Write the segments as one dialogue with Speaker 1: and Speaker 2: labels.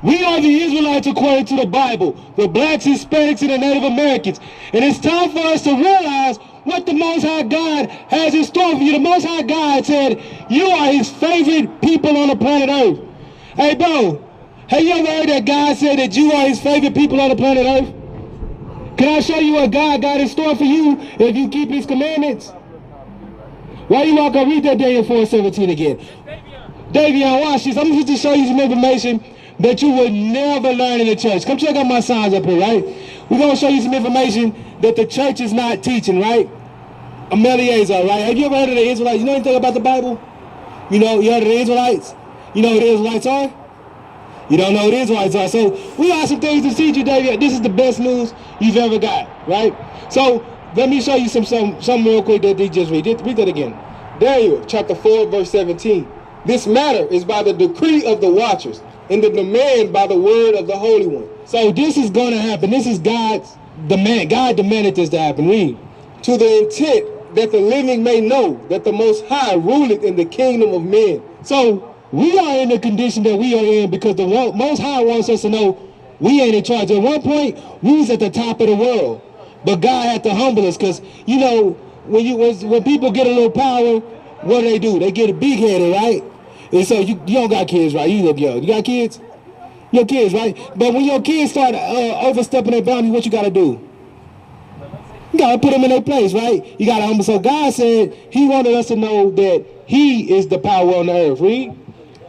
Speaker 1: We are the Israelites according to the Bible, the blacks, Hispanics, and the Native Americans. And it's time for us to realize what the Most High God has in store for you. The Most High God said, you are his favorite people on the planet Earth. Hey, bro, have you ever heard that God said that you are his favorite people on the planet Earth? Can I show you what God got in store for you if you keep his commandments? Why you not going to read that Daniel 4:17 again? Davion, watch this. I'm going to show you some information that you would never learn in the church. Come check out my signs up here, right? We're going to show you some information that the church is not teaching, right? Eleazar, right? Have you ever heard of the Israelites? You know anything about the Bible? You heard of the Israelites? You know who the Israelites are? You don't know who the Israelites are. So we got some things to teach you, David. This is the best news you've ever got, right? So let me show you some real quick that they just read. Read that again. Daniel chapter 4, verse 17. This matter is by the decree of the watchers, and the demand by the word of the Holy One. So this is going to happen. This is God's demand. God demanded this to happen. Read. To the intent that the living may know that the Most High ruleth in the kingdom of men. So we are in the condition that we are in because the Most High wants us to know we ain't in charge. At one point, we was at the top of the world. But God had to humble us because, when people get a little power, what do? They get a big-headed, right? And so you don't got kids, right? You look young. You got kids? Your kids, right? But when your kids start overstepping their boundaries, what you got to do? You got to put them in their place, right? You got to humble. So God said he wanted us to know that he is the power on the earth. Read.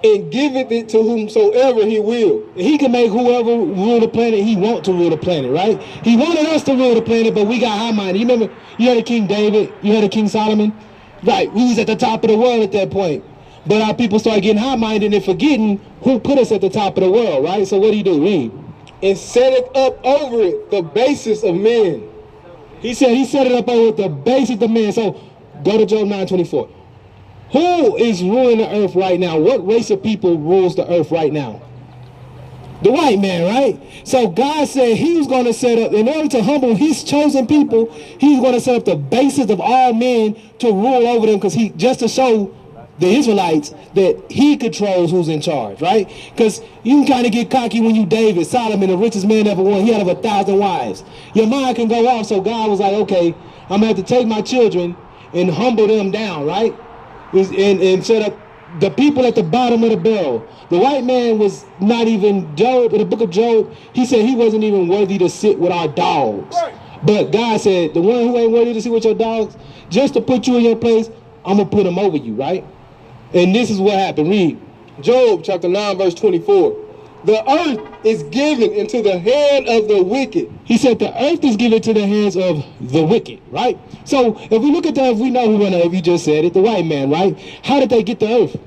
Speaker 1: And giveth it to whomsoever he will. He can make whoever rule the planet he want to rule the planet, right? He wanted us to rule the planet, but we got high-minded. You remember, you heard of King David? You heard of King Solomon? Right, we was at the top of the world at that point. But our people started getting high-minded and forgetting who put us at the top of the world, right? So what do you do? Read. And set it up over it, the basis of men. He said he set it up over the basis of men. So go to Job 9:24. Who is ruling the earth right now? What race of people rules the earth right now? The white man, right? So God said he was going to set up, in order to humble his chosen people, he was going to set up the basis of all men to rule over them, because just to show the Israelites that he controls who's in charge, right? Because you can kind of get cocky when you David, Solomon, the richest man ever won. He had over 1,000 wives. Your mind can go off. So God was like, okay, I'm going to have to take my children and humble them down, right? And set up the people at the bottom of the barrel. The white man was not even, Job, in the book of Job, he said he wasn't even worthy to sit with our dogs. Right. But God said, the one who ain't worthy to sit with your dogs, just to put you in your place, I'm going to put him over you, right? And this is what happened. Read. Job chapter 9, verse 24. The earth is given into the hand of the wicked. He said the earth is given to the hands of the wicked, right? So if we look at the earth, we know who won the earth. You just said it, the white man, right? How did they get the earth?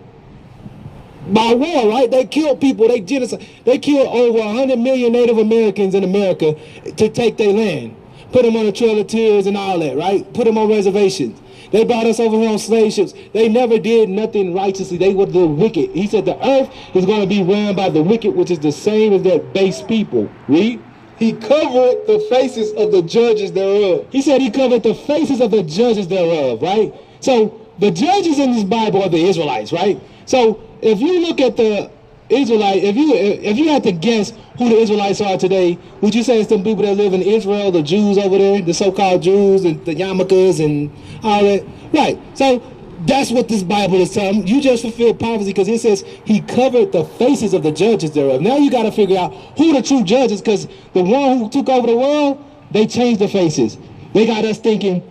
Speaker 1: By war, right? They killed people. They genocide. They killed over 100 million Native Americans in America to take their land. Put them on the Trail of Tears and all that, right? Put them on reservations. They brought us over here on slave ships. They never did nothing righteously. They were the wicked. He said the earth is going to be run by the wicked, which is the same as that base people. Read. He covered the faces of the judges thereof. He said he covered the faces of the judges thereof, right? So the judges in this Bible are the Israelites, right? So if you look at the Israelite, if you had to guess who the Israelites are today, would you say it's the people that live in Israel, the Jews over there, the so-called Jews and the yarmulkes and all that? Right. So that's what this Bible is telling. You just fulfilled prophecy because it says he covered the faces of the judges thereof. Now you got to figure out who the true judges, because the one who took over the world, they changed the faces. They got us thinking,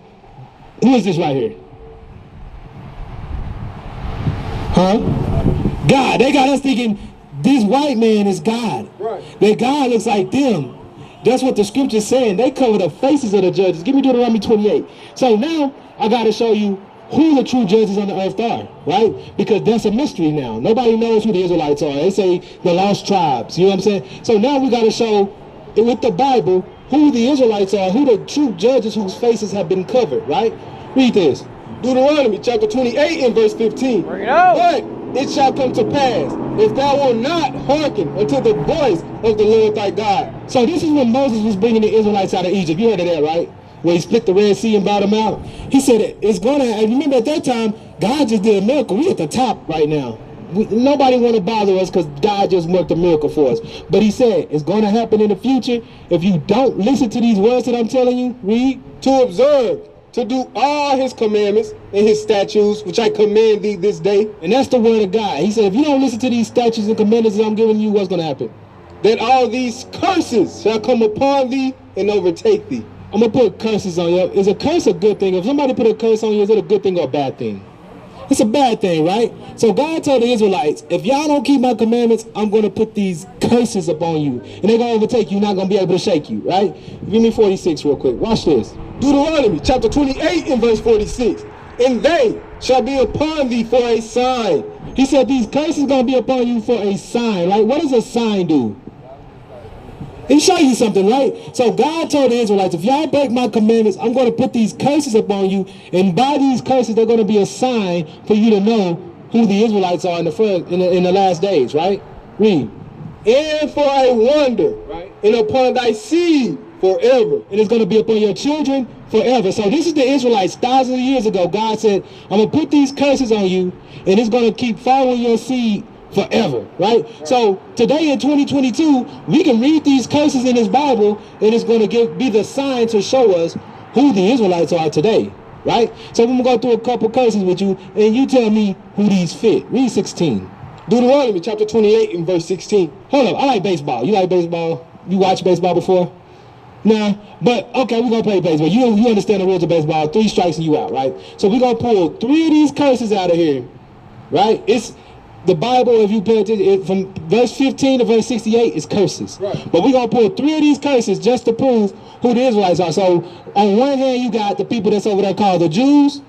Speaker 1: who is this right here? Huh? God. They got us thinking this white man is God. Right. That God looks like them. That's what the scripture's saying. They cover the faces of the judges. Give me Deuteronomy 28. So now I got to show you who the true judges on the earth are, right? Because that's a mystery now. Nobody knows who the Israelites are. They say the lost tribes. You know what I'm saying? So now we got to show with the Bible who the Israelites are, who the true judges whose faces have been covered, right? Read this. Deuteronomy chapter 28 and verse 15. Bring it out. But it shall come to pass, if thou wilt not hearken unto the voice of the Lord thy God. So this is when Moses was bringing the Israelites out of Egypt. You heard of that, right? Where he split the Red Sea and brought them out. He said it's going to, and remember at that time, God just did a miracle. We at the top right now. nobody want to bother us because God just worked a miracle for us. But he said it's going to happen in the future if you don't listen to these words that I'm telling you. Read.
Speaker 2: To observe, to do all his commandments and his statutes, which I command thee this day.
Speaker 1: And that's the word of God. He said if you don't listen to these statutes and commandments that I'm giving you, what's going to happen?
Speaker 2: That all these curses shall come upon thee and overtake thee.
Speaker 1: I'm going to put curses on you. Is a curse a good thing? If somebody put a curse on you, is it a good thing or a bad thing? It's a bad thing, right? So God told the Israelites, if y'all don't keep my commandments, I'm going to put these curses upon you. And they're going to overtake you, not going to be able to shake you, right? Give me 46 real quick. Watch this.
Speaker 2: Deuteronomy chapter 28 and verse 46. And they shall be upon thee for a sign.
Speaker 1: He said these curses are going to be upon you for a sign, right? What does a sign do? It show you something, right? So God told the Israelites, if y'all break my commandments, I'm going to put these curses upon you, and by these curses, they're going to be a sign for you to know who the Israelites are in the last days, right? Read.
Speaker 2: And for a wonder, right? And upon thy seed forever.
Speaker 1: And it's going to be upon your children forever. So this is the Israelites thousands of years ago. God said, I'm going to put these curses on you, and it's going to keep following your seed forever, right? So today in 2022, we can read these curses in this Bible, and it's going to be the sign to show us who the Israelites are today, right? So I'm going to go through a couple curses with you, and you tell me who these fit. Read 16.
Speaker 2: Deuteronomy chapter 28 and verse 16.
Speaker 1: Hold up, I like baseball. You like baseball? You watch baseball before? Nah, but okay, we're going to play baseball. You understand the rules of baseball. 3 strikes and you out, right? So we're going to pull 3 of these curses out of here, right? It's the Bible, if you pay attention, from verse 15 to verse 68 is curses.
Speaker 2: Right.
Speaker 1: But we're going to pull 3 of these curses just to prove who the Israelites are. So on one hand, you got the people that's over there called the Jews.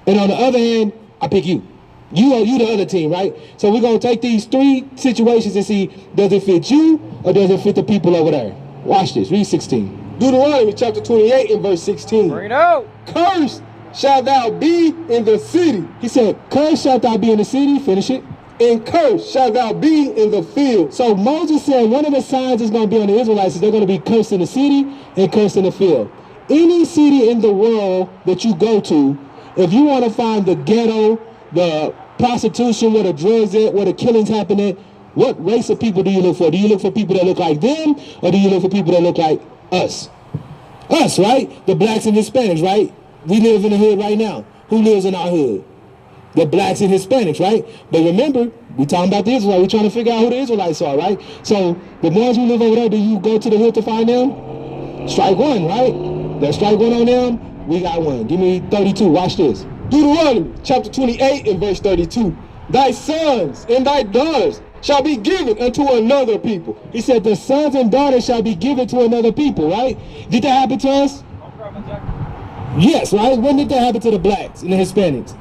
Speaker 1: And on the other hand, I pick you. You the other team, right? So we're going to take these 3 situations and see, does it fit you or does it fit the people over there? Watch this. Read 16.
Speaker 2: Deuteronomy chapter 28 and verse 16.
Speaker 3: Bring it out.
Speaker 2: Cursed shalt thou be in the city.
Speaker 1: He said, cursed shalt thou be in the city. Finish it.
Speaker 2: And cursed shalt thou be in the field.
Speaker 1: So Moses said one of the signs that's going to be on the Israelites is they're going to be cursed in the city and cursed in the field. Any city in the world that you go to, if you want to find the ghetto, the prostitution, where the drugs at, where the killings happen at, what race of people do you look for? Do you look for people that look like them, or do you look for people that look like us? Us, right? The blacks and Hispanics, right? We live in the hood right now. Who lives in our hood? The blacks and Hispanics, right? But remember, we're talking about the Israelites. We're trying to figure out who the Israelites are, right? So the ones who live over there, do you go to the hood to find them? Strike 1, right? There's strike 1 on them. We got 1. Give me 32. Watch this.
Speaker 2: Deuteronomy chapter 28 and verse 32. Thy sons and thy daughters shall be given unto another people.
Speaker 1: He said the sons and daughters shall be given to another people, right? Did that happen to us? Yes, right? When did that happen to the blacks and the Hispanics?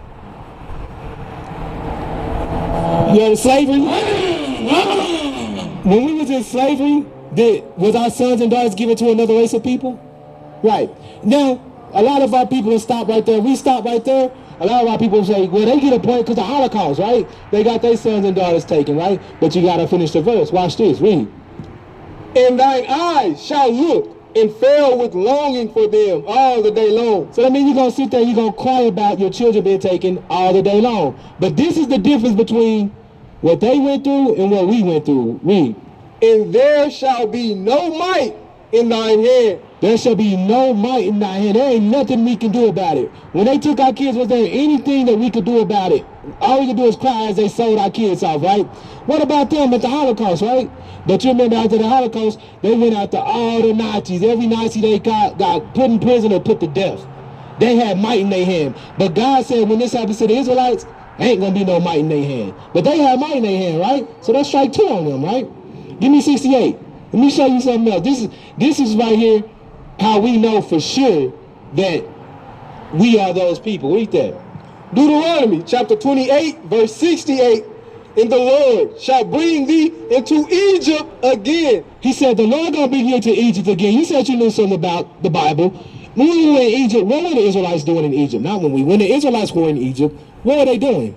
Speaker 1: You know, slavery? When we was in slavery, was our sons and daughters given to another race of people? Right. Now, a lot of our people stop right there. We stop right there. A lot of our people say, well, they get a point because the Holocaust, right? They got their sons and daughters taken, right? But you got to finish the verse. Watch this. Read.
Speaker 2: And thine eyes shall look and fail with longing for them all the day long.
Speaker 1: So that means you're going to sit there and you're going to cry about your children being taken all the day long. But this is the difference between what they went through and what we went through. Read.
Speaker 2: And there shall be no might in thine hand.
Speaker 1: There shall be no might in thy hand. There ain't nothing we can do about it. When they took our kids, was there anything that we could do about it? All we could do is cry as they sold our kids off, right? What about them at the Holocaust, right? But you remember after the Holocaust, they went after all the Nazis. Every Nazi they got put in prison or put to death. They had might in their hand. But God said when this happens to the Israelites, ain't going to be no might in their hand. But they had might in their hand, right? So that's strike 2 on them, right? Give me 68. Let me show you something else. This is right here how we know for sure that we are those people. Read that.
Speaker 2: Deuteronomy chapter 28 verse 68. And the Lord shall bring thee into Egypt again.
Speaker 1: He said the Lord gonna bring you into Egypt again. You said you knew something about the Bible. When we were in Egypt, what were the Israelites doing in Egypt? Not when the Israelites were in Egypt, what were they doing?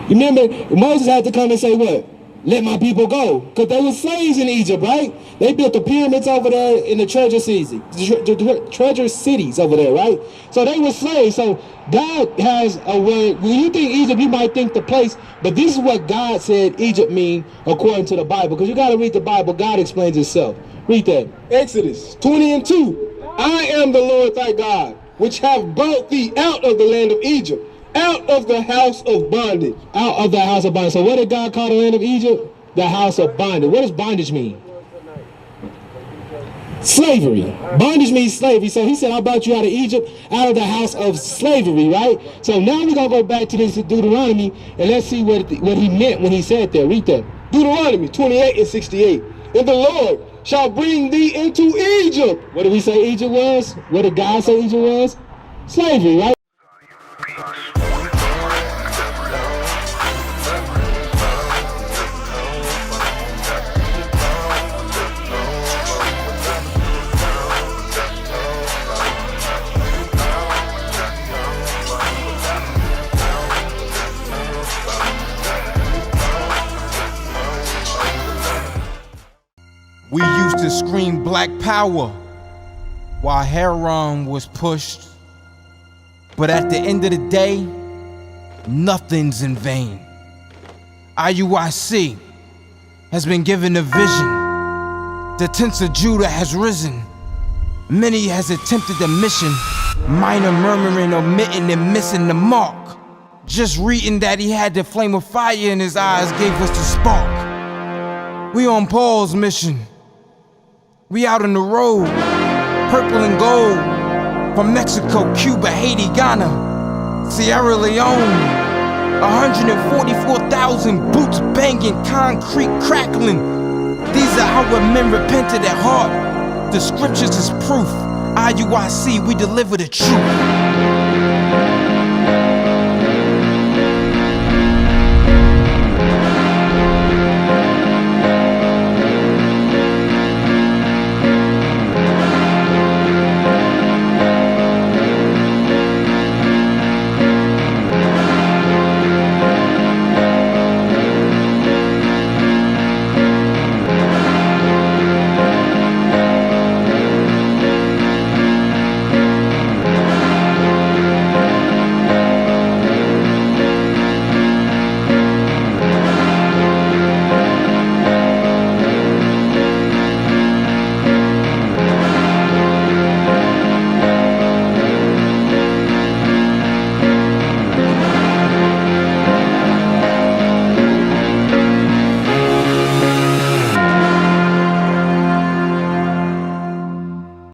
Speaker 1: You remember Moses had to come and say what? let my people go. Because they were slaves in Egypt, right? They built the pyramids over there in the treasure cities over there, right? So they were slaves. So God has a word. When you think Egypt, you might think the place, but this is what God said Egypt mean according to the Bible. Because you got to read the Bible. God explains himself. Read that.
Speaker 2: Exodus 20:2. I am the Lord thy God, which have brought thee out of the land of Egypt, out of the house of bondage.
Speaker 1: Out of the house of bondage. So what did God call the land of Egypt? The house of bondage. What does bondage mean? Slavery. Bondage means slavery. So he said, I brought you out of Egypt, out of the house of slavery, right? So now we're going to go back to this Deuteronomy, and let's see what he meant when he said that. Read that.
Speaker 2: Deuteronomy 28:68. And the Lord shall bring thee into Egypt.
Speaker 1: What did we say Egypt was? What did God say Egypt was? Slavery, right?
Speaker 3: We used to scream black power while heroin was pushed. But at the end of the day, nothing's in vain. IUIC has been given a vision. The tents of Judah has risen. Many has attempted the mission, minor murmuring, omitting, and missing the mark. Just reading that he had the flame of fire in his eyes gave us the spark. We on Paul's mission. We out on the road, purple and gold, from Mexico, Cuba, Haiti, Ghana, Sierra Leone. 144,000 boots banging, concrete crackling. These are our men repented at heart. The scriptures is proof. IUIC, we deliver the truth.